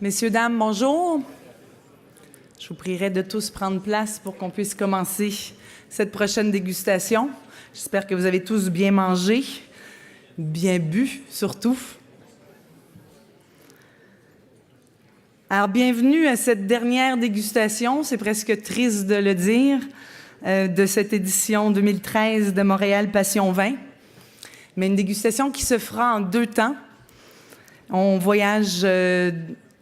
Messieurs, dames, bonjour. Je vous prierai de tous prendre place pour qu'on puisse commencer cette prochaine dégustation. J'espère que vous avez tous bien mangé, bien bu surtout. Alors, bienvenue à cette dernière dégustation, c'est presque triste de le dire, de cette édition 2013 de Montréal Passion Vin. Mais une dégustation qui se fera en 2 temps. On voyage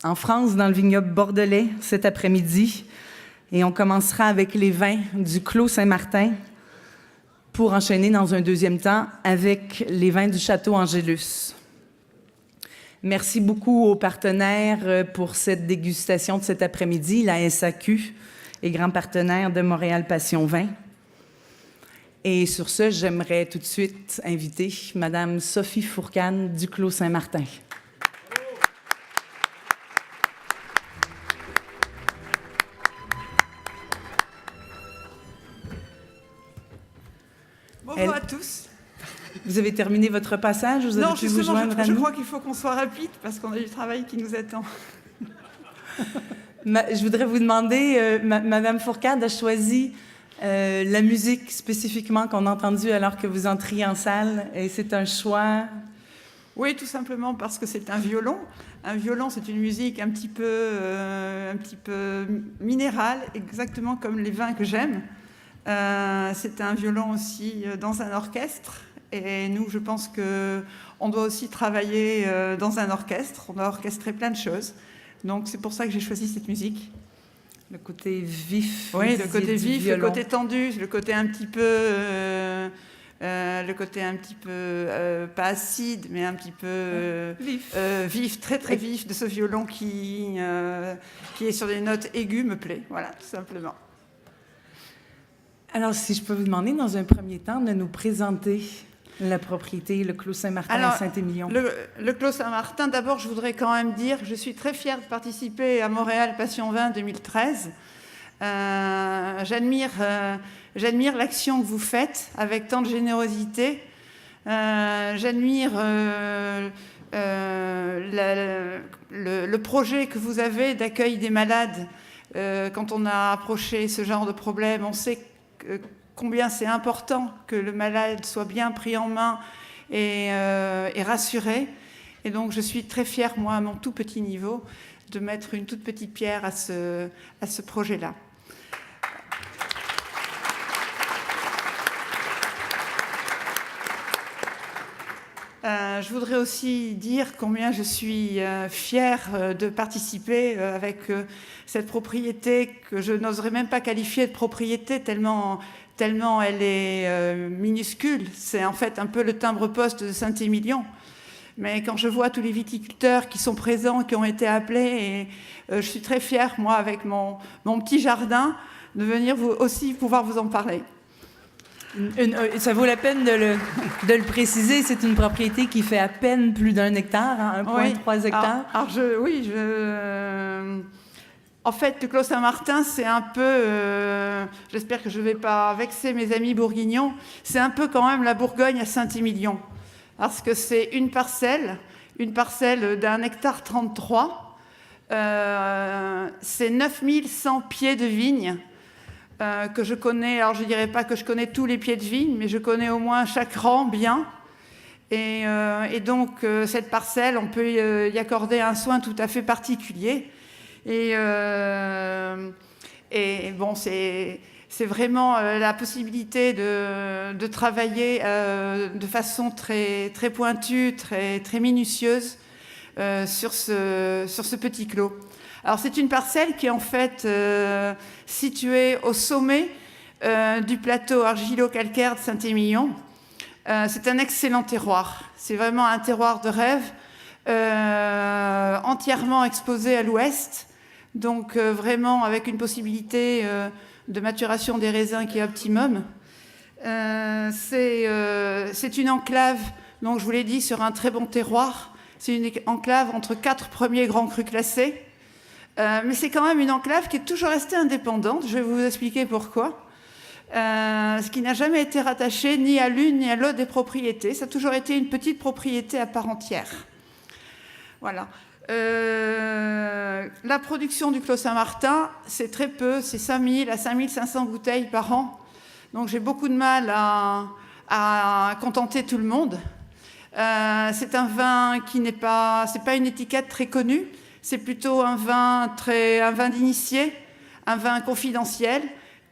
en France, dans le vignoble bordelais, cet après-midi. Et on commencera avec les vins du Clos Saint-Martin pour enchaîner dans un 2e temps avec les vins du Château Angélus. Merci beaucoup aux partenaires pour cette dégustation de cet après-midi, la SAQ et grand partenaire de Montréal Passion Vin. Et sur ce, j'aimerais tout de suite inviter Madame Sophie Fourcade du Clos Saint-Martin. Bonjour à tous. Vous avez terminé votre passage? Vous avez pu vous joindre à nous? Je crois qu'il faut qu'on soit rapide parce qu'on a du travail qui nous attend. Je voudrais vous demander, Madame Fourcade a choisi la musique spécifiquement qu'on a entendue alors que vous entriez en salle, et c'est un choix? Oui, tout simplement parce que c'est un violon. Un violon, c'est une musique un petit peu minérale, exactement comme les vins que j'aime. C'est un violon aussi dans un orchestre. Et nous, je pense qu'on doit aussi travailler dans un orchestre. On doit orchestrer plein de choses. Donc, c'est pour ça que j'ai choisi cette musique. Le côté vif. Oui, le côté vif, violon. le côté tendu, le côté un petit peu... pas acide, mais un petit peu vif, très très vif de ce violon qui est sur des notes aiguës me plaît. Voilà, tout simplement. Alors, si je peux vous demander, dans un premier temps, de nous présenter la propriété, le Clos Saint-Martin à Saint-Émilion. Le Clos Saint-Martin, d'abord, je voudrais quand même dire que je suis très fière de participer à Montréal Passion Vin 2013. J'admire l'action que vous faites avec tant de générosité. J'admire le projet que vous avez d'accueil des malades. Quand on a approché ce genre de problème, on sait combien c'est important que le malade soit bien pris en main et rassuré. Et donc, je suis très fière, moi, à mon tout petit niveau, de mettre une toute petite pierre à ce projet-là. Je voudrais aussi dire combien je suis fière de participer avec cette propriété que je n'oserais même pas qualifier de propriété tellement elle est minuscule. C'est en fait un peu le timbre-poste de Saint-Émilion. Mais quand je vois tous les viticulteurs qui sont présents, qui ont été appelés, et je suis très fière, moi, avec mon petit jardin, de venir aussi pouvoir vous en parler. Ça vaut la peine de le préciser, c'est une propriété qui fait à peine plus d'1 hectare, hein, 1,3 hectares. En fait, le Clos Saint-Martin, c'est un peu, j'espère que je ne vais pas vexer mes amis bourguignons, c'est un peu quand même la Bourgogne à Saint-Émilion. Parce que c'est une parcelle d'1,33 hectare. C'est 9100 pieds de vigne. Que je connais, alors je ne dirais pas que je connais tous les pieds de vigne, mais je connais au moins chaque rang bien. Et donc, cette parcelle, on peut y accorder un soin tout à fait particulier. Et bon, c'est vraiment la possibilité de travailler de façon très, très pointue, très, très minutieuse sur ce petit clos. Alors, c'est une parcelle qui est en fait située au sommet du plateau argilo-calcaire de Saint-Émilion. C'est un excellent terroir. C'est vraiment un terroir de rêve, entièrement exposé à l'ouest, donc vraiment avec une possibilité de maturation des raisins qui est optimum. C'est une enclave, donc je vous l'ai dit, sur un très bon terroir. C'est une enclave entre 4 premiers grands crus classés. Mais c'est quand même une enclave qui est toujours restée indépendante. Je vais vous expliquer pourquoi. Ce qui n'a jamais été rattaché ni à l'une ni à l'autre des propriétés. Ça a toujours été une petite propriété à part entière. Voilà. La production du Clos Saint-Martin, c'est très peu, c'est 5000 à 5500 bouteilles par an. Donc j'ai beaucoup de mal à contenter tout le monde. C'est un vin qui n'est pas, c'est pas une étiquette très connue, c'est plutôt un vin d'initié, un vin confidentiel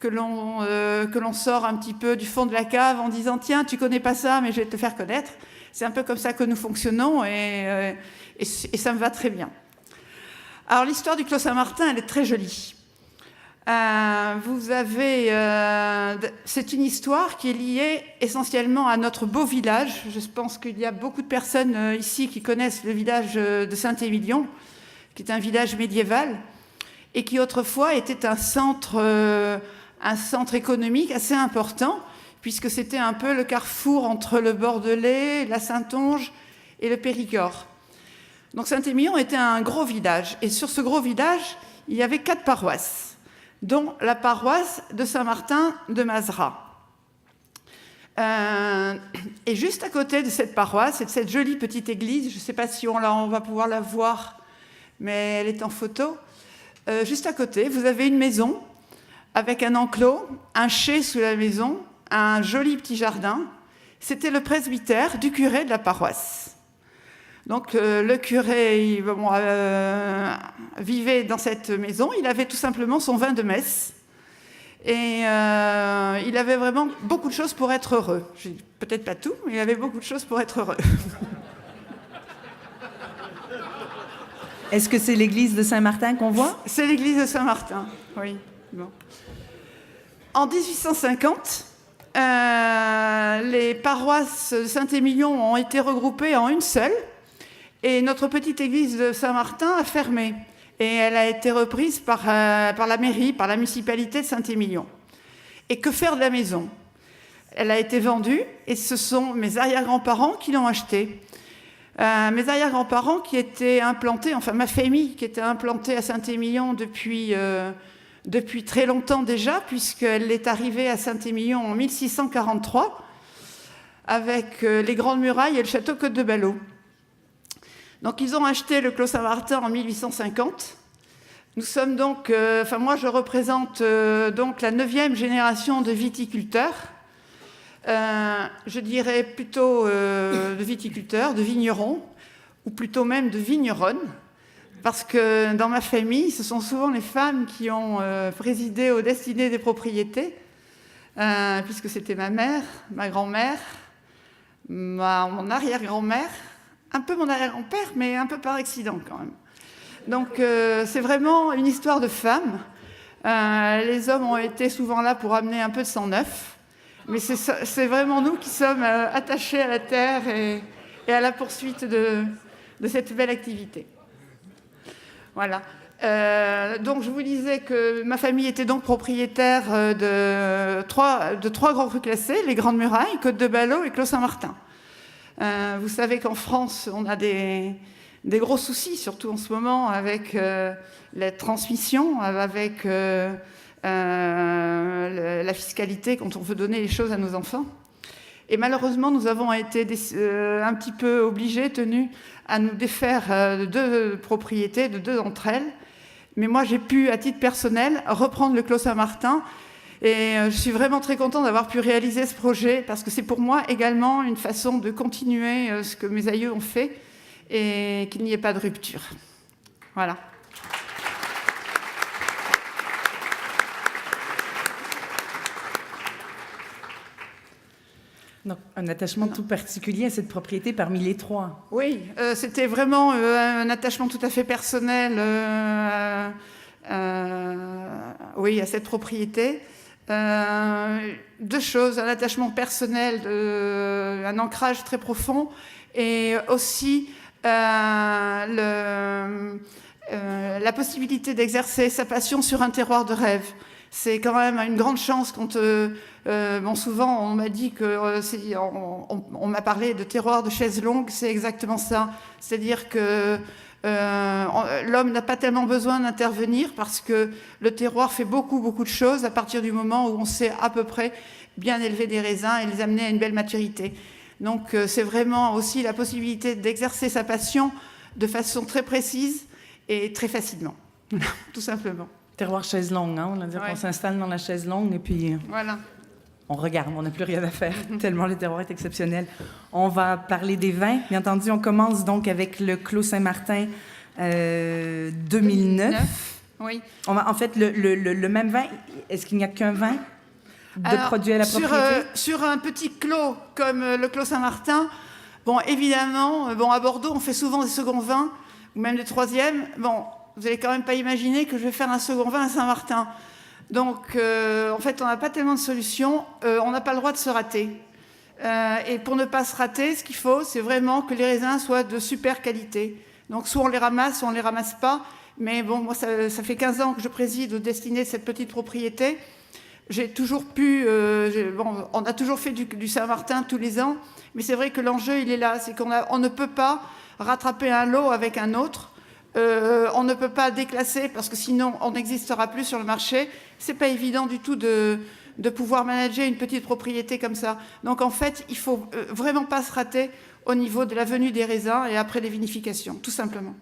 que l'on sort un petit peu du fond de la cave en disant tiens, tu connais pas ça, mais je vais te faire connaître. C'est un peu comme ça que nous fonctionnons et ça me va très bien. Alors l'histoire du Clos Saint-Martin, elle est très jolie. C'est une histoire qui est liée essentiellement à notre beau village. Je pense qu'il y a beaucoup de personnes ici qui connaissent le village de Saint-Émilion, qui est un village médiéval et qui autrefois était un centre économique assez important, puisque c'était un peu le carrefour entre le Bordelais, la Saintonge et le Périgord. Donc Saint-Émilion était un gros village, et sur ce gros village, il y avait 4 paroisses, dont la paroisse de Saint-Martin de Mazras. Et juste à côté de cette paroisse, c'est cette jolie petite église, je ne sais pas si on va pouvoir la voir, mais elle est en photo. Juste à côté, vous avez une maison avec un enclos, un chai sous la maison, un joli petit jardin. C'était le presbytère du curé de la paroisse. Donc le curé vivait dans cette maison, il avait tout simplement son vin de messe et il avait vraiment beaucoup de choses pour être heureux. Peut-être pas tout, mais il avait beaucoup de choses pour être heureux. Est-ce que c'est l'église de Saint-Martin qu'on voit? C'est l'église de Saint-Martin, oui. Bon. En 1850, les paroisses de Saint-Émilion ont été regroupées en une seule. Et notre petite église de Saint-Martin a fermé. Et elle a été reprise par la mairie, par la municipalité de Saint-Émilion. Et que faire de la maison? Elle a été vendue et ce sont mes arrière-grands-parents qui l'ont achetée. Mes arrière-grands-parents qui étaient implantés, enfin ma famille qui était implantée à Saint-Émilion depuis très longtemps déjà, puisqu'elle est arrivée à Saint-Émilion en 1643 avec les Grandes Murailles et le château Côte-de-Ballot. Donc ils ont acheté le Clos Saint-Martin en 1850. Nous sommes donc, moi je représente donc la 9e génération de viticulteurs. Je dirais plutôt de viticulteurs, de vignerons, ou plutôt même de vigneronnes, parce que dans ma famille, ce sont souvent les femmes qui ont présidé aux destinées des propriétés, puisque c'était ma mère, ma grand-mère, mon arrière-grand-mère, un peu mon arrière-grand-père, mais un peu par accident quand même. Donc c'est vraiment une histoire de femmes. Les hommes ont été souvent là pour amener un peu de sang neuf, mais c'est vraiment nous qui sommes attachés à la terre et à la poursuite de cette belle activité. Voilà. Donc je vous disais que ma famille était donc propriétaire de trois grands crus classés, les Grandes Murailles, Côte-de-Ballot et Clos Saint-Martin. Vous savez qu'en France, on a des gros soucis, surtout en ce moment, avec la transmission, avec la fiscalité quand on veut donner les choses à nos enfants. Et malheureusement, nous avons été un petit peu obligés, tenus, à nous défaire de 2 propriétés, de 2 d'entre elles. Mais moi, j'ai pu, à titre personnel, reprendre le Clos Saint-Martin. Et je suis vraiment très contente d'avoir pu réaliser ce projet, parce que c'est pour moi également une façon de continuer ce que mes aïeux ont fait et qu'il n'y ait pas de rupture. Voilà. Donc, un attachement tout particulier à cette propriété parmi les 3. Oui, c'était vraiment un attachement tout à fait personnel à cette propriété. 2 choses, un attachement personnel, un ancrage très profond, et aussi la possibilité d'exercer sa passion sur un terroir de rêve. C'est quand même une grande chance quand, souvent on m'a dit que, on m'a parlé de terroir de chaises longues, c'est exactement ça. C'est-à-dire que l'homme n'a pas tellement besoin d'intervenir parce que le terroir fait beaucoup de choses à partir du moment où on sait à peu près bien élever des raisins et les amener à une belle maturité. Donc c'est vraiment aussi la possibilité d'exercer sa passion de façon très précise et très facilement, tout simplement. Terroir chaise longue, hein? On va dire qu'on s'installe dans la chaise longue et puis voilà. On regarde, on n'a plus rien à faire, tellement le terroir est exceptionnel. On va parler des vins. Bien entendu, on commence donc avec le Clos Saint-Martin 2009. Oui. En fait, le même vin, est-ce qu'il n'y a qu'un vin produit à la propriété? Sur un petit clos comme le Clos Saint-Martin, bon, évidemment, à Bordeaux, on fait souvent des seconds vins, ou même des troisièmes. Bon, vous n'allez quand même pas imaginer que je vais faire un second vin à Saint-Martin. Donc, en fait, on n'a pas tellement de solutions. On n'a pas le droit de se rater. Et pour ne pas se rater, ce qu'il faut, c'est vraiment que les raisins soient de super qualité. Donc, soit on les ramasse, soit on ne les ramasse pas. Mais bon, moi, ça fait 15 ans que je préside aux destinées de cette petite propriété. J'ai toujours pu... on a toujours fait du Saint-Martin tous les ans. Mais c'est vrai que l'enjeu, il est là. C'est qu'on ne peut pas rattraper un lot avec un autre. On ne peut pas déclasser parce que sinon, on n'existera plus sur le marché. C'est pas évident du tout de pouvoir manager une petite propriété comme ça. Donc, en fait, il faut vraiment pas se rater au niveau de la venue des raisins et après les vinifications, tout simplement.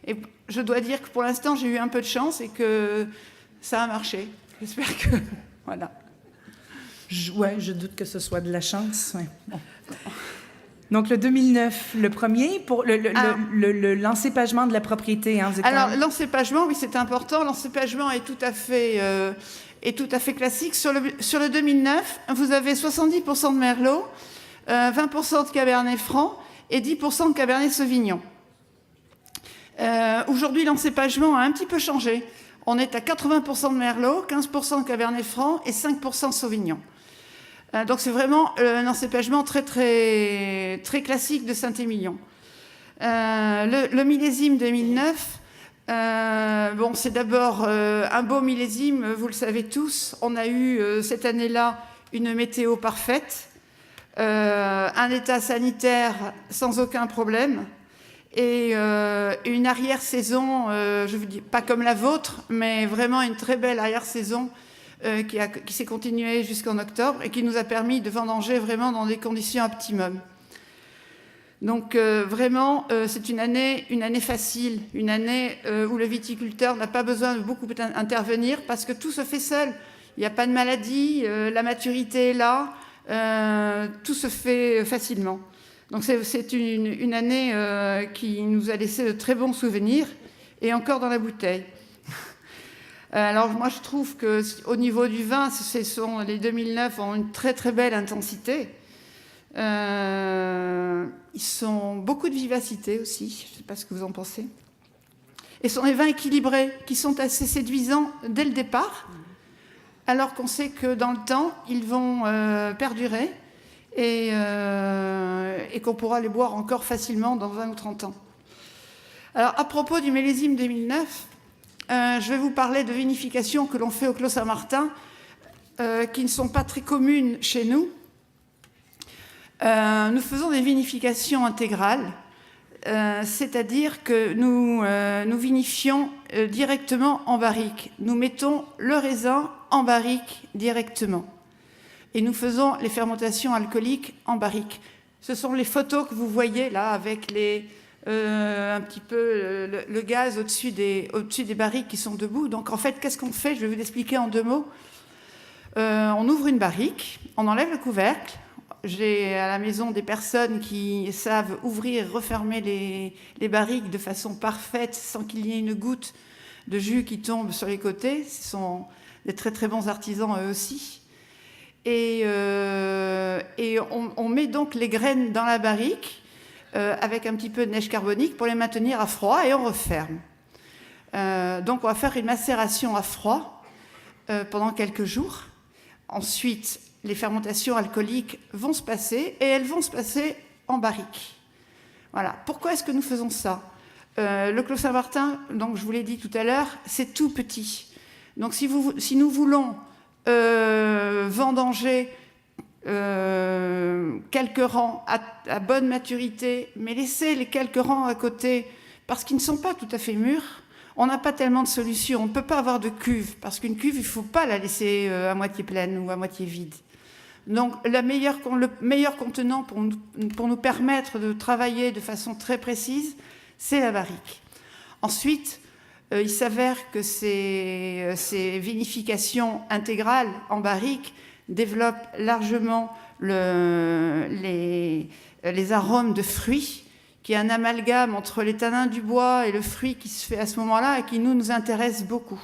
Et je dois dire que pour l'instant, j'ai eu un peu de chance et que ça a marché. J'espère que... Voilà. Je doute que ce soit de la chance. Ouais. Bon. Donc, le 2009, le premier, pour l'encépagement de la propriété. Hein, alors, l'encépagement, oui, c'est important. L'encépagement est tout à fait classique. Sur le 2009, vous avez 70% de Merlot, 20% de Cabernet Franc et 10% de Cabernet Sauvignon. Aujourd'hui, l'encépagement a un petit peu changé. On est à 80% de Merlot, 15% de Cabernet Franc et 5% de Sauvignon. Donc c'est vraiment un encépagement très, très, très classique de Saint-Émilion. Le millésime 2009, c'est d'abord un beau millésime, vous le savez tous. On a eu cette année-là une météo parfaite, un état sanitaire sans aucun problème, et une arrière-saison, je vous dis pas comme la vôtre, mais vraiment une très belle arrière-saison qui s'est continuée jusqu'en octobre et qui nous a permis de vendanger vraiment dans des conditions optimum. Donc vraiment, c'est une année facile, une année où le viticulteur n'a pas besoin de beaucoup intervenir parce que tout se fait seul. Il n'y a pas de maladie, la maturité est là, tout se fait facilement. Donc c'est une année qui nous a laissé de très bons souvenirs et encore dans la bouteille. Alors moi je trouve qu'au niveau du vin, les 2009 ont une très très belle intensité. Ils sont beaucoup de vivacité aussi, je ne sais pas ce que vous en pensez. Et ce sont des vins équilibrés qui sont assez séduisants dès le départ, alors qu'on sait que dans le temps, ils vont perdurer et qu'on pourra les boire encore facilement dans 20 ou 30 ans. Alors à propos du millésime 2009, je vais vous parler de vinifications que l'on fait au Clos Saint-Martin, qui ne sont pas très communes chez nous. Nous faisons des vinifications intégrales, c'est-à-dire que nous vinifions directement en barrique. Nous mettons le raisin en barrique directement. Et nous faisons les fermentations alcooliques en barrique. Ce sont les photos que vous voyez là avec un petit peu le gaz au-dessus des barriques qui sont debout. Donc en fait, qu'est-ce qu'on fait? Je vais vous expliquer en 2 mots. On ouvre une barrique, on enlève le couvercle. J'ai à la maison des personnes qui savent ouvrir et refermer les barriques de façon parfaite sans qu'il y ait une goutte de jus qui tombe sur les côtés. Ce sont des très très bons artisans eux aussi. Et on met donc les graines dans la barrique avec un petit peu de neige carbonique pour les maintenir à froid et on referme. Donc on va faire une macération à froid pendant quelques jours. Ensuite, les fermentations alcooliques vont se passer et elles vont se passer en barrique. Voilà. Pourquoi est-ce que nous faisons ça? Le Clos Saint-Martin, donc je vous l'ai dit tout à l'heure, c'est tout petit. Donc si nous voulons vendanger quelques rangs à bonne maturité, mais laisser les quelques rangs à côté parce qu'ils ne sont pas tout à fait mûrs, on n'a pas tellement de solutions. On ne peut pas avoir de cuve, parce qu'une cuve, il ne faut pas la laisser à moitié pleine ou à moitié vide. Donc le meilleur contenant pour nous permettre de travailler de façon très précise, c'est la barrique. Ensuite, il s'avère que ces vinifications intégrales en barrique développent largement les arômes de fruits, qui est un amalgame entre les tanins du bois et le fruit qui se fait à ce moment-là et qui nous intéresse beaucoup.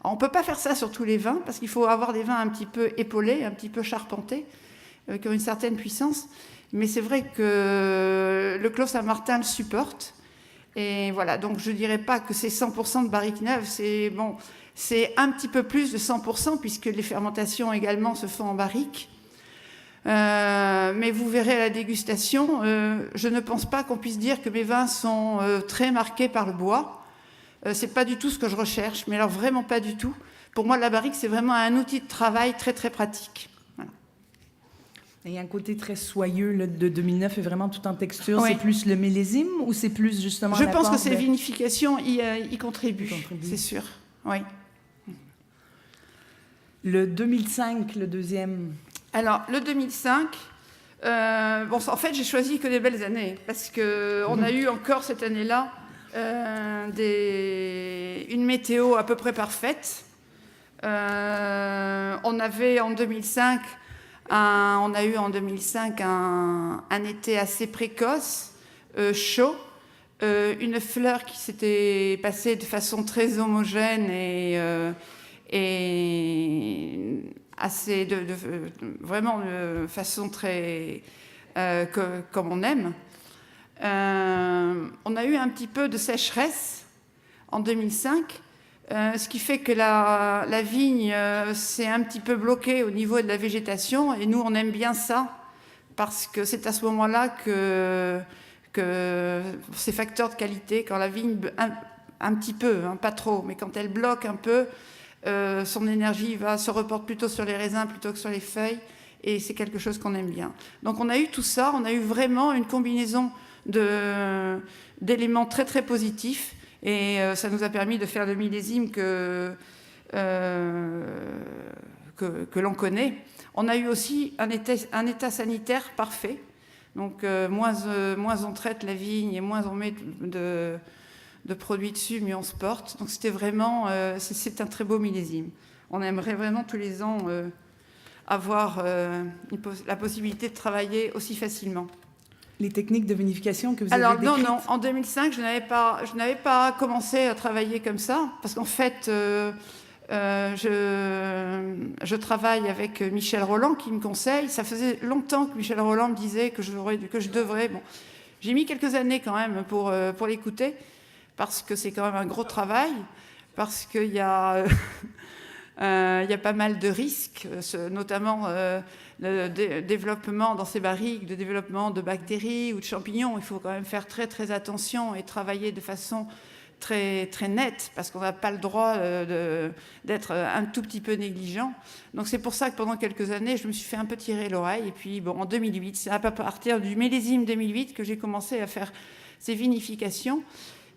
Alors, on ne peut pas faire ça sur tous les vins, parce qu'il faut avoir des vins un petit peu épaulés, un petit peu charpentés, qui ont une certaine puissance. Mais c'est vrai que le Clos Saint-Martin le supporte. Et voilà, donc je ne dirais pas que c'est 100% de barrique neuve, c'est un petit peu plus de 100%, puisque les fermentations également se font en barrique. Mais vous verrez à la dégustation, je ne pense pas qu'on puisse dire que mes vins sont très marqués par le bois. C'est pas du tout ce que je recherche, mais alors vraiment pas du tout. Pour moi, la barrique, c'est vraiment un outil de travail très très pratique. Voilà. Il y a un côté très soyeux là, de 2009 et vraiment tout en texture. Oui. C'est plus le millésime ou c'est plus justement Je pense que ces vinifications y contribuent, c'est sûr. Oui. Le 2005, le deuxième. Alors, le 2005, en fait, j'ai choisi que des belles années, parce qu'on a eu encore cette année-là une météo à peu près parfaite. On avait en 2005, on a eu en 2005 un été assez précoce, chaud, une fleur qui s'était passée de façon très homogène et assez vraiment de façon très comme on aime. On a eu un petit peu de sécheresse en 2005, ce qui fait que la vigne s'est un petit peu bloquée au niveau de la végétation, et nous on aime bien ça parce que c'est à ce moment-là que ces facteurs de qualité, quand la vigne un petit peu, hein, pas trop, mais quand elle bloque un peu, son énergie se reporte plutôt sur les raisins plutôt que sur les feuilles, et c'est quelque chose qu'on aime bien. Donc on a eu tout ça, on a eu vraiment une combinaison d'éléments très très positifs, et ça nous a permis de faire le millésime que l'on connaît. On a eu aussi un état sanitaire parfait, donc moins on traite la vigne et moins on met de produits dessus, mieux on se porte. Donc c'était vraiment, c'est un très beau millésime. On aimerait vraiment tous les ans avoir la possibilité de travailler aussi facilement. Les techniques de vinification que vous avez décrites? Alors non, en 2005, je n'avais pas commencé à travailler comme ça, parce qu'en fait, je travaille avec Michel Rolland qui me conseille. Ça faisait longtemps que Michel Rolland me disait que je devrais. Bon, j'ai mis quelques années quand même pour l'écouter, parce que c'est quand même un gros travail, parce qu'il y a pas mal de risques, notamment le développement dans ces barriques, de développement de bactéries ou de champignons. Il faut quand même faire très très attention et travailler de façon très très nette, parce qu'on n'a pas le droit d'être un tout petit peu négligent. Donc c'est pour ça que pendant quelques années, je me suis fait un peu tirer l'oreille. Et puis bon, en 2008, c'est à partir du millésime 2008 que j'ai commencé à faire ces vinifications.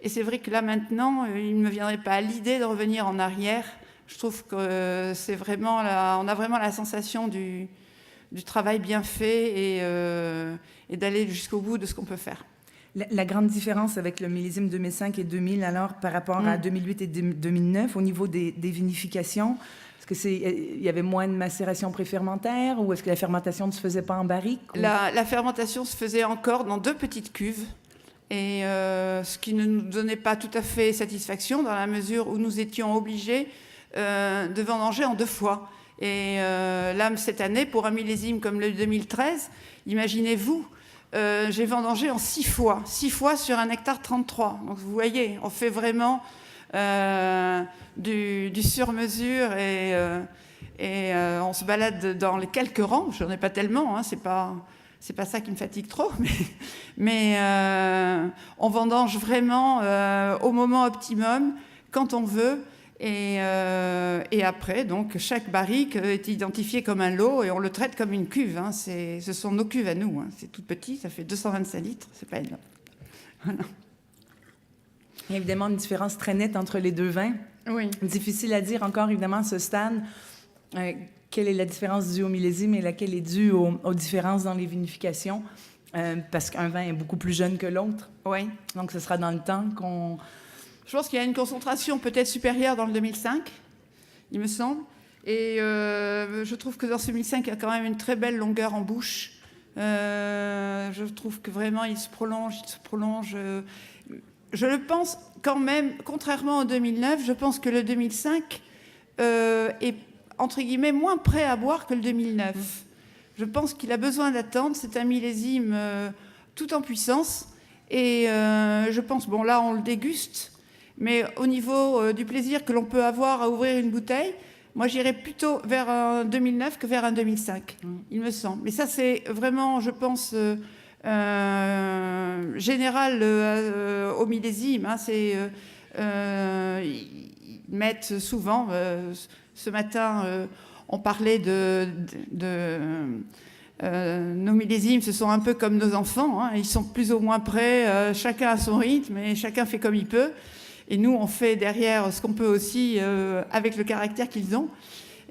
Et c'est vrai que là maintenant, il ne me viendrait pas à l'idée de revenir en arrière. Je trouve que c'est vraiment on a vraiment la sensation du travail bien fait et d'aller jusqu'au bout de ce qu'on peut faire. La grande différence avec le millésime 2005 et 2000, alors, par rapport à 2008 et 2009, au niveau des vinifications, est-ce qu'il y avait moins de macération préfermentaire, ou est-ce que la fermentation ne se faisait pas en barrique? La fermentation se faisait encore dans 2 petites cuves, et ce qui ne nous donnait pas tout à fait satisfaction, dans la mesure où nous étions obligés de vendanger en 2 fois. Et là, cette année, pour un millésime comme le 2013, imaginez-vous, j'ai vendangé en 6 fois. 6 fois sur un hectare 33. Donc vous voyez, on fait vraiment du sur-mesure, et on se balade dans les quelques rangs. J'en ai pas tellement, hein, c'est pas ça qui me fatigue trop, mais on vendange vraiment au moment optimum, quand on veut. Et après, donc, chaque barrique est identifiée comme un lot, et on le traite comme une cuve. Hein. Ce sont nos cuves à nous. Hein. C'est tout petit, ça fait 225 litres, c'est pas énorme. Voilà. Il y a évidemment une différence très nette entre les 2 vins. Oui. Difficile à dire encore, évidemment, à ce stade, quelle est la différence due au millésime et laquelle est due aux différences dans les vinifications. parce qu'un vin est beaucoup plus jeune que l'autre. Oui. Donc, ce sera dans le temps qu'on... Je pense qu'il y a une concentration peut-être supérieure dans le 2005, il me semble. Et je trouve que dans ce 2005, il y a quand même une très belle longueur en bouche. Je trouve que vraiment, il se prolonge. Je le pense quand même, contrairement au 2009, je pense que le 2005 est, entre guillemets, moins prêt à boire que le 2009. Je pense qu'il a besoin d'attendre. C'est un millésime tout en puissance. Et je pense, bon là, on le déguste. Mais au niveau du plaisir que l'on peut avoir à ouvrir une bouteille, moi, j'irais plutôt vers un 2009 que vers un 2005, il me semble. Mais ça, c'est vraiment, je pense, général au millésime. Hein, ils mettent souvent, ce matin, on parlait de nos millésimes, ce sont un peu comme nos enfants. Hein, ils sont plus ou moins prêts, chacun à son rythme et chacun fait comme il peut. Et nous, on fait derrière ce qu'on peut aussi avec le caractère qu'ils ont.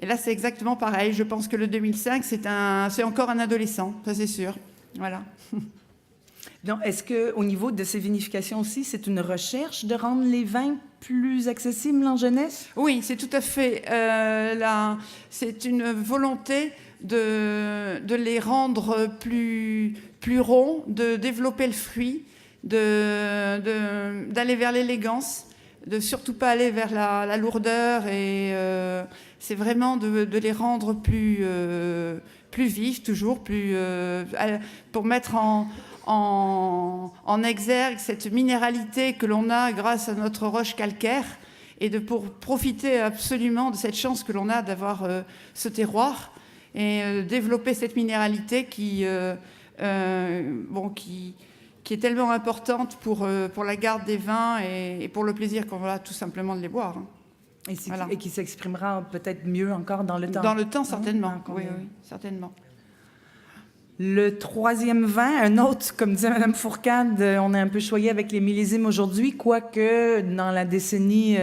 Et là, c'est exactement pareil. Je pense que le 2005, c'est encore un adolescent, ça c'est sûr. Voilà. Donc, est-ce qu'au niveau de ces vinifications aussi, c'est une recherche de rendre les vins plus accessibles en jeunesse? Oui, c'est tout à fait. C'est une volonté de les rendre plus ronds, de développer le fruit, d'aller vers l'élégance, de surtout pas aller vers la lourdeur, et c'est vraiment de les rendre plus vifs, toujours plus pour mettre en exergue cette minéralité que l'on a grâce à notre roche calcaire, et pour profiter absolument de cette chance que l'on a d'avoir ce terroir, et développer cette minéralité qui est tellement importante pour la garde des vins et pour le plaisir qu'on a tout simplement de les boire. Et qui s'exprimera peut-être mieux encore dans le temps. Dans le temps, certainement. Oui, certainement. Le troisième vin, un autre, comme disait Mme Fourcade, on est un peu choyé avec les millésimes aujourd'hui, quoique dans la décennie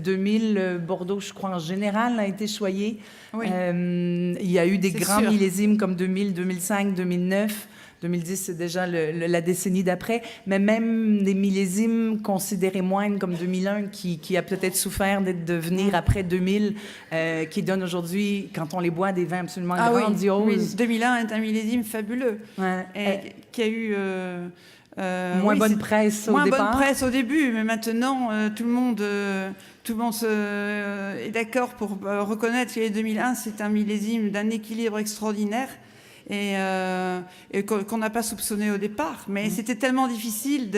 2000, Bordeaux, je crois, en général, a été choyé. Oui. Il y a eu des grands millésimes comme 2000, 2005, 2009. 2010, c'est déjà la décennie d'après, mais même des millésimes considérés moindres comme 2001, qui a peut-être souffert de venir après 2000, qui donne aujourd'hui, quand on les boit, des vins absolument grandioses. Oui. 2001 est un millésime fabuleux, qui a eu... moins bonne presse au départ. Moins bonne presse au début, mais maintenant, tout le monde est d'accord pour reconnaître que 2001, c'est un millésime d'un équilibre extraordinaire, et qu'on n'a pas soupçonné au départ. Mais c'était tellement difficile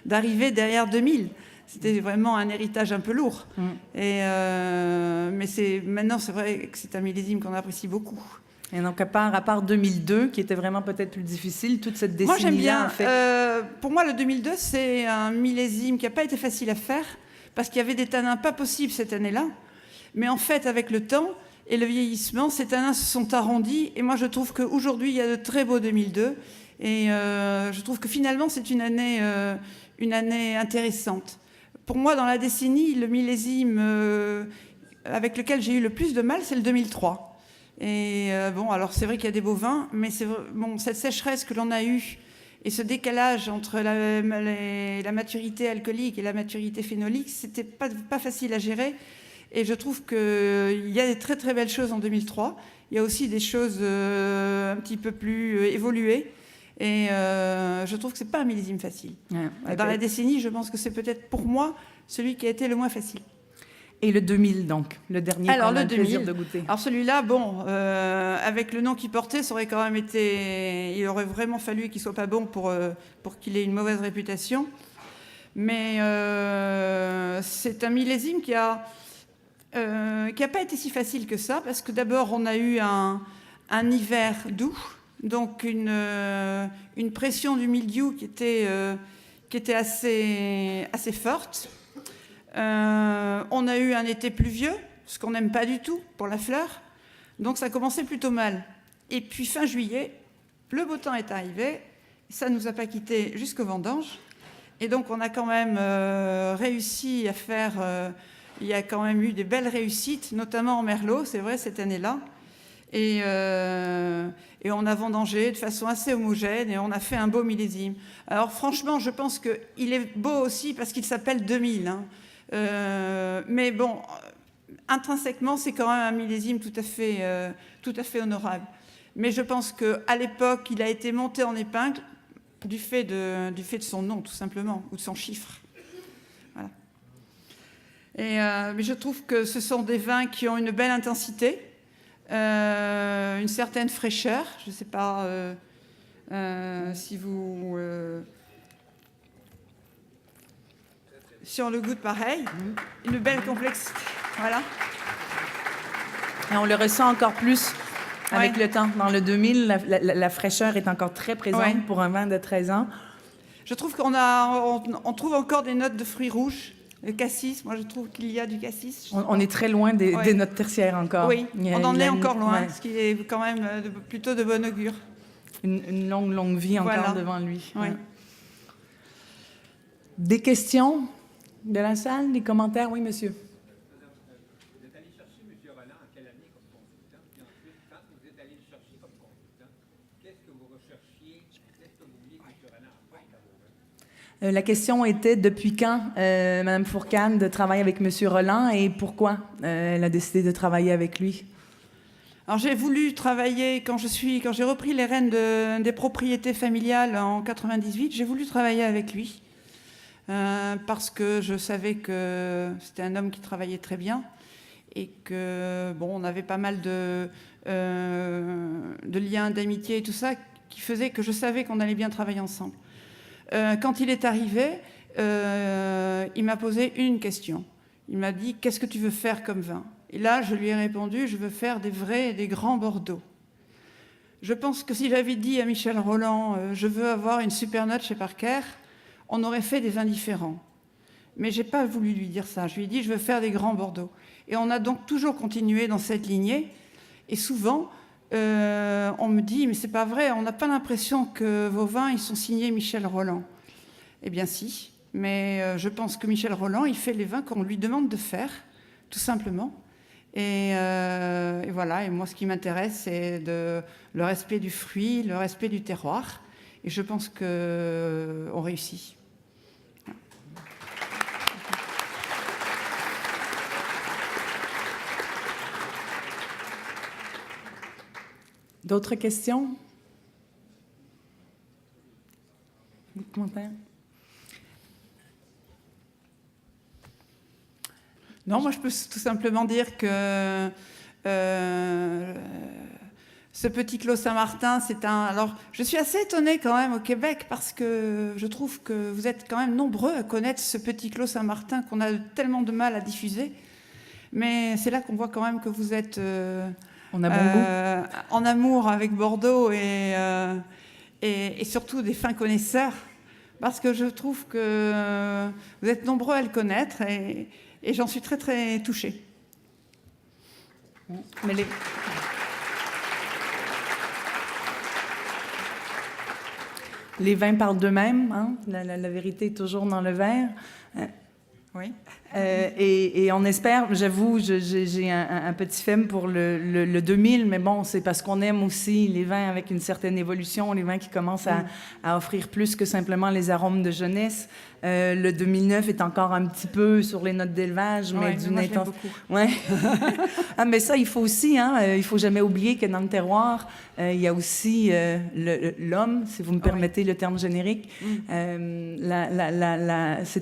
d'arriver derrière 2000. C'était vraiment un héritage un peu lourd. Mais maintenant, c'est vrai que c'est un millésime qu'on apprécie beaucoup. Et donc, à part 2002, qui était vraiment peut-être plus difficile, toute cette décennie-là... Moi, j'aime bien. En fait... pour moi, le 2002, c'est un millésime qui n'a pas été facile à faire, parce qu'il y avait des tanins pas possibles cette année-là. Mais en fait, avec le temps et le vieillissement, ces tanins se sont arrondis. Et moi, je trouve qu'aujourd'hui, il y a de très beaux 2002. Et je trouve que finalement, c'est une année intéressante. Pour moi, dans la décennie, le millésime avec lequel j'ai eu le plus de mal, c'est le 2003. Et alors c'est vrai qu'il y a des beaux vins, mais cette sécheresse que l'on a eue et ce décalage entre la maturité alcoolique et la maturité phénolique, c'était pas facile à gérer. Et je trouve qu'il y a des très très belles choses en 2003. Il y a aussi des choses un petit peu plus évoluées. Et je trouve que c'est pas un millésime facile. Dans la décennie, je pense que c'est peut-être pour moi celui qui a été le moins facile. Et le 2000, donc, le dernier qu'on a le plaisir de goûter. Alors celui-là, avec le nom qu'il portait, ça aurait quand même été... Il aurait vraiment fallu qu'il soit pas bon pour qu'il ait une mauvaise réputation. Mais c'est un millésime qui a pas été si facile que ça, parce que d'abord, on a eu un hiver doux, donc une pression du mildiou qui était assez forte. On a eu un été pluvieux, ce qu'on n'aime pas du tout pour la fleur. Donc ça commençait plutôt mal. Et puis fin juillet, le beau temps est arrivé. Ça ne nous a pas quittés jusqu'aux vendanges. Et donc on a quand même réussi à faire... il y a quand même eu des belles réussites, notamment en Merlot, c'est vrai, cette année-là. Et on a vendangé de façon assez homogène et on a fait un beau millésime. Alors franchement, je pense qu'il est beau aussi parce qu'il s'appelle 2000. Hein. Mais bon, intrinsèquement, c'est quand même un millésime tout à fait honorable. Mais je pense qu'à l'époque, il a été monté en épingle du fait de son nom, tout simplement, ou de son chiffre. Voilà. Mais je trouve que ce sont des vins qui ont une belle intensité, une certaine fraîcheur. Je ne sais pas si vous... si on le goûte pareil. Une belle complexité. Voilà. Et on le ressent encore plus avec le temps. Dans le 2000, la fraîcheur est encore très présente pour un vin de 13 ans. Je trouve qu'on trouve encore des notes de fruits rouges. Le cassis, moi je trouve qu'il y a du cassis. On est très loin des notes tertiaires encore. Oui, on en est encore loin, ce qui est quand même plutôt de bon augure. Une longue vie encore devant lui. Oui. Des questions de la salle, des commentaires? Oui, monsieur. Vous êtes allé chercher M. Roland en quelle année comme consultant? Puis ensuite, quand vous êtes allé le chercher comme consultant, qu'est-ce que vous recherchiez? Qu'est-ce que vous vouliez que M. Roland apporte à vos vins? La question était depuis quand Mme Fourcade travaille avec M. Roland et pourquoi elle a décidé de travailler avec lui? Alors j'ai voulu travailler, quand j'ai repris les rênes des propriétés familiales en 98, j'ai voulu travailler avec lui. Parce que je savais que c'était un homme qui travaillait très bien et que on avait pas mal de liens d'amitié et tout ça qui faisait que je savais qu'on allait bien travailler ensemble. Quand il est arrivé, il m'a posé une question. Il m'a dit « Qu'est-ce que tu veux faire comme vin ?» Et là, je lui ai répondu « Je veux faire des vrais et des grands Bordeaux. » Je pense que si j'avais dit à Michel Rolland « Je veux avoir une super note chez Parker », on aurait fait des vins différents. Mais je n'ai pas voulu lui dire ça. Je lui ai dit, je veux faire des grands Bordeaux. Et on a donc toujours continué dans cette lignée. Et souvent, on me dit, mais c'est pas vrai, on n'a pas l'impression que vos vins, ils sont signés Michel Rolland. Eh bien si, mais je pense que Michel Rolland, il fait les vins qu'on lui demande de faire, tout simplement. Et voilà, et moi, ce qui m'intéresse, c'est le respect du fruit, le respect du terroir. Et je pense qu'on réussit. D'autres questions? Des commentaires? Non, moi je peux tout simplement dire que ce petit clos Saint-Martin, c'est un... Alors, je suis assez étonnée quand même au Québec parce que je trouve que vous êtes quand même nombreux à connaître ce petit clos Saint-Martin qu'on a tellement de mal à diffuser. Mais c'est là qu'on voit quand même que vous êtes on a bon goût. En amour avec Bordeaux et surtout des fins connaisseurs. Parce que je trouve que vous êtes nombreux à le connaître et j'en suis très très touchée. Mais les vins parlent d'eux-mêmes, hein? La vérité est toujours dans le verre. Oui. Et on espère, j'avoue, j'ai un petit faible pour le 2000, mais bon, c'est parce qu'on aime aussi les vins avec une certaine évolution, les vins qui commencent à offrir plus que simplement les arômes de jeunesse. Le 2009 est encore un petit peu sur les notes d'élevage, mais d'une intensité. Ouais. Ah, mais ça, il faut aussi, hein, il faut jamais oublier que dans le terroir, il y a aussi l'homme, si vous me permettez le terme générique. C'est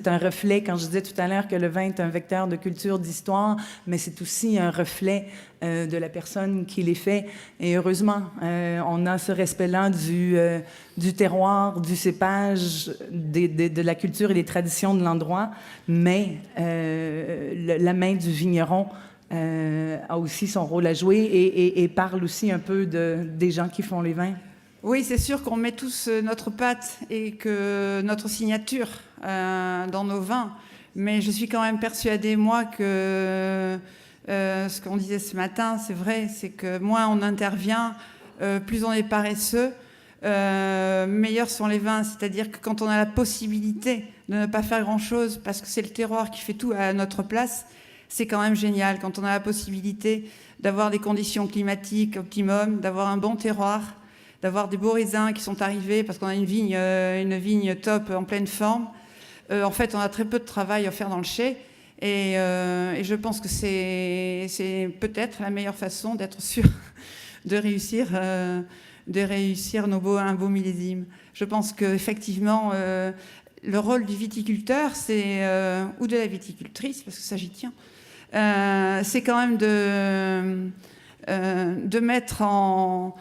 un reflet, quand je disais tout à l'heure que le vin est un vecteur de culture, d'histoire, mais c'est aussi un reflet de la personne qui les fait. Et heureusement, on a ce respect-là du terroir, du cépage, de la culture et des traditions de l'endroit, mais la main du vigneron a aussi son rôle à jouer et parle aussi un peu des gens qui font les vins. Oui, c'est sûr qu'on met tous notre patte et que notre signature dans nos vins, mais je suis quand même persuadée, moi, que ce qu'on disait ce matin, c'est vrai, c'est que moins on intervient, plus on est paresseux, meilleurs sont les vins. C'est-à-dire que quand on a la possibilité de ne pas faire grand-chose parce que c'est le terroir qui fait tout à notre place, c'est quand même génial quand on a la possibilité d'avoir des conditions climatiques optimum, d'avoir un bon terroir, d'avoir des beaux raisins qui sont arrivés parce qu'on a une vigne top en pleine forme. En fait, on a très peu de travail à faire dans le chai et je pense que c'est peut-être la meilleure façon d'être sûr de réussir un beau millésime. Je pense qu'effectivement, le rôle du viticulteur, ou de la viticultrice, parce que ça j'y tiens, c'est quand même de mettre en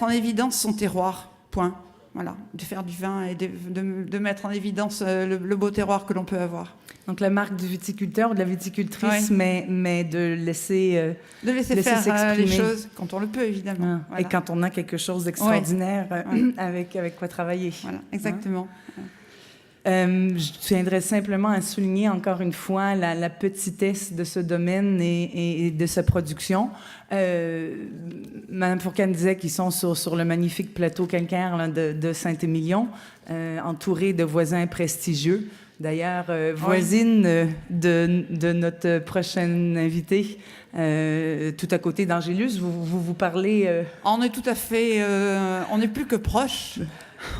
évidence son terroir, point. Voilà, de faire du vin et de mettre en évidence le beau terroir que l'on peut avoir. Donc la marque du viticulteur ou de la viticultrice, mais de laisser faire les choses quand on le peut, évidemment. Voilà. Et quand on a quelque chose d'extraordinaire avec quoi travailler. Voilà, exactement. Je tiendrais simplement à souligner encore une fois la petitesse de ce domaine et de sa production. Mme Fourcade disait qu'ils sont sur le magnifique plateau calcaire là, de Saint-Émilion, entourés de voisins prestigieux. D'ailleurs, voisine de notre prochaine invitée, tout à côté d'Angélus, vous parlez... On est tout à fait... on n'est plus que proches.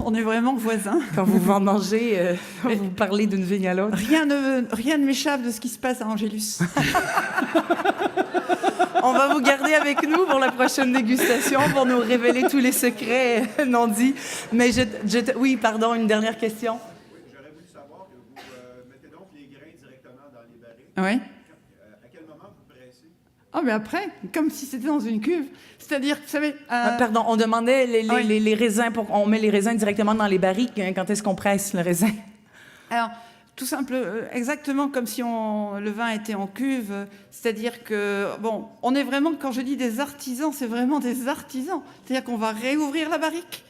On est vraiment voisins. Quand vous vendangez, vous parlez d'une vigne à l'autre. Rien ne m'échappe de ce qui se passe à Angélus. On va vous garder avec nous pour la prochaine dégustation pour nous révéler tous les secrets non dits. Mais oui, pardon, une dernière question. Oui, j'aurais voulu savoir que vous mettez donc les grains directement dans les barriques. Oui. À quel moment vous pressez? Ah, mais après, comme si c'était dans une cuve. C'est-à-dire, vous savez... Pardon, on demandait les raisins, on met les raisins directement dans les barriques. Quand est-ce qu'on presse le raisin? Alors, tout simple, exactement comme si le vin était en cuve. C'est-à-dire que, bon, on est vraiment, quand je dis des artisans, c'est vraiment des artisans. C'est-à-dire qu'on va réouvrir la barrique,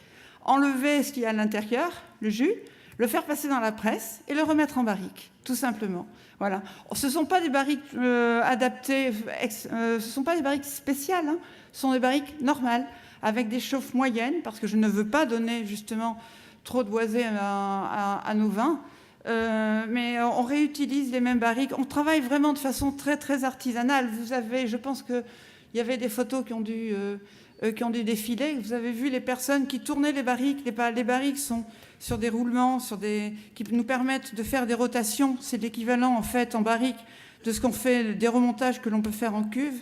enlever ce qu'il y a à l'intérieur, le jus, le faire passer dans la presse et le remettre en barrique, tout simplement. Voilà. Ce ne sont pas des barriques adaptées, ce ne sont pas des barriques spéciales, hein. Ce sont des barriques normales, avec des chauffes moyennes, parce que je ne veux pas donner justement trop de boisé à nos vins. Mais on réutilise les mêmes barriques. On travaille vraiment de façon très, très artisanale. Je pense qu'il y avait des photos qui ont dû défiler. Vous avez vu les personnes qui tournaient les barriques. Les barriques sont sur des roulements, qui nous permettent de faire des rotations. C'est l'équivalent, en fait, en barrique, de ce qu'on fait, des remontages que l'on peut faire en cuve.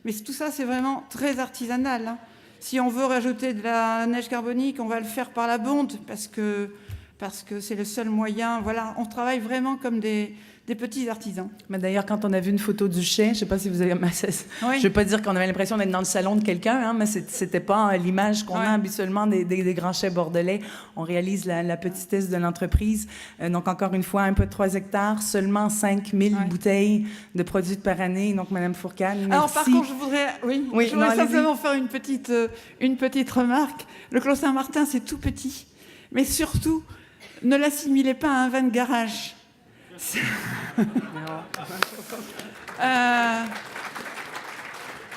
Mais tout ça, c'est vraiment très artisanal, hein. Si on veut rajouter de la neige carbonique, on va le faire par la bonde, parce que c'est le seul moyen. Voilà, on travaille vraiment comme des petits artisans. Mais d'ailleurs, quand on a vu une photo du chai, je ne sais pas si vous avez... Je ne veux pas dire qu'on avait l'impression d'être dans le salon de quelqu'un, hein, mais ce n'était pas l'image qu'on a habituellement des grands chais bordelais. On réalise la petitesse de l'entreprise. Donc, encore une fois, un peu de 3 hectares, seulement 5000 bouteilles de produits par année. Donc, Mme Fourcade, merci. Alors, par contre, je voudrais simplement faire une petite remarque. Le Clos Saint-Martin, c'est tout petit. Mais surtout, ne l'assimilez pas à un vin de garage.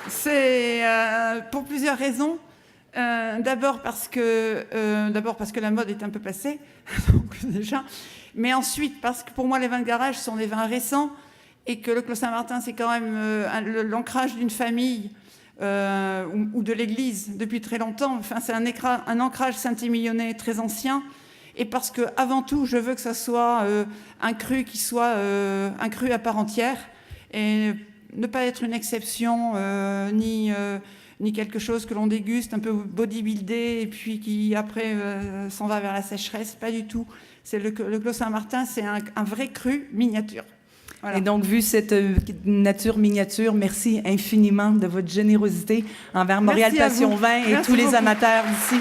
C'est pour plusieurs raisons. D'abord parce que la mode est un peu passée, donc déjà. Mais ensuite parce que pour moi les vins de garage sont des vins récents et que le Clos Saint-Martin c'est quand même l'ancrage d'une famille ou de l'Église depuis très longtemps. Enfin, c'est un ancrage saint-émilionnais très ancien. Et parce que, avant tout, je veux que ça soit un cru qui soit un cru à part entière et ne pas être une exception ni quelque chose que l'on déguste un peu bodybuildé et puis qui après s'en va vers la sécheresse. Pas du tout. C'est le Clos Saint-Martin, c'est un vrai cru miniature. Voilà. Et donc, vu cette nature miniature, merci infiniment de votre générosité envers Montréal Passion Vin et tous les amateurs d'ici.